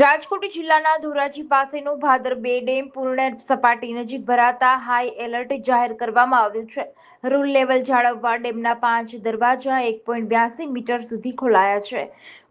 રાજકોટ જિલ્લાના ધોરાજી પાસેનો ભાદર 2 ડેમ પૂર્ણ સપાટી નજીક ભરાતા હાઈ એલર્ટ જાહેર કરવામાં આવ્યું છે. રૂલ લેવલ જાળવવા ડેમના 5 દરવાજા 1.82 મીટર સુધી ખોલાયા છે.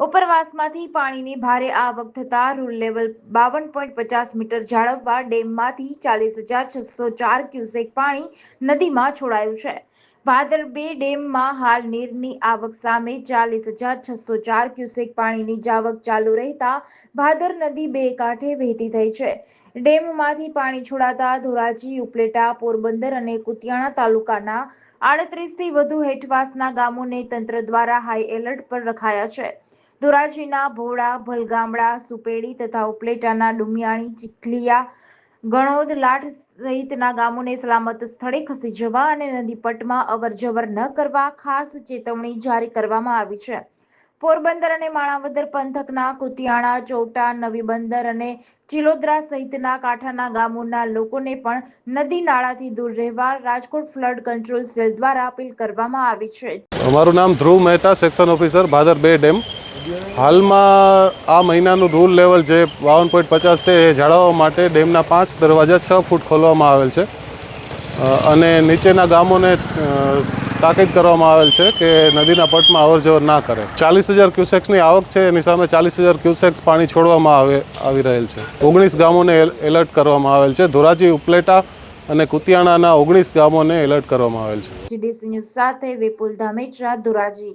ઉપરવાસમાંથી પાણીની ભારે આવક થતા રૂલ લેવલ 52.50 મીટર જાળવવા ડેમમાંથી 40,604 ક્યુસેક પાણી નદીમાં છોડાયું છે. ભાદર 2 ડેમમાં હાલ નીરની આવક સામે 40,604 ક્યુસેક પાણીની જાવક ચાલુ રહેતા ભાદર નદી બે કાંઠે વહેતી થઈ છે. ડેમમાંથી પાણી છોડાતા ધોરાજી, ઉપલેટા, પોરબંદર અને કુતિયાણા તાલુકાના 38 થી વધુ હેઠવાસના ગામોને તંત્ર દ્વારા હાઈ એલર્ટ પર રખાયા છે. ધોરાજીના ભોળા, ભલગામડા, સુપેડી તથા ઉપલેટાના ડુમિયાણી, ચીખલીયા, ગણોદ, લાઠ સહિતના ગામોને સલામત સ્થળે ખસી જવા અને નદીપટમાં અવરજવર ન કરવા ખાસ ચેતવણી જારી કરવામાં આવી છે. પોરબંદર અને માણાવદર પંથકના કુતિયાણા, ચોટા, નવી બંદર અને ચિલોદરા સહિતના કાંઠાના ગામોના લોકોને પણ નદી નાળાથી દૂર રહેવા રાજકોટ ફ્લડ કંટ્રોલ સેલ દ્વારા અપીલ કરવામાં આવી છે. અમારું નામ Dhruv Mehta, section officer, Bhadar 2 dam. હાલમાં આ મહિનાનું રૂલ લેવલ જે 52.50 છે એ જાળવવા માટે ડેમના 5 દરવાજા 6 ફૂટ ખોલવામાં આવેલ છે અને નીચેના ગામોને તાકીદ કરવામાં આવેલ છે કે નદીના પટમાં અવરજવર ના કરે. 40,000 ક્યુસેક્સની આવક છે, એની સામે 40,000 ક્યુસેક્સ પાણી છોડવામાં આવી રહેલ છે. 19 ગામોને એલર્ટ કરવામાં આવેલ છે. ધોરાજી, ઉપલેટા અને કુતિયાણાના 19 ગામોને એલર્ટ કરવામાં આવેલ છે. જીડીસી ન્યૂઝ સાથે વિપુલ ધામેચા, ધોરાજી.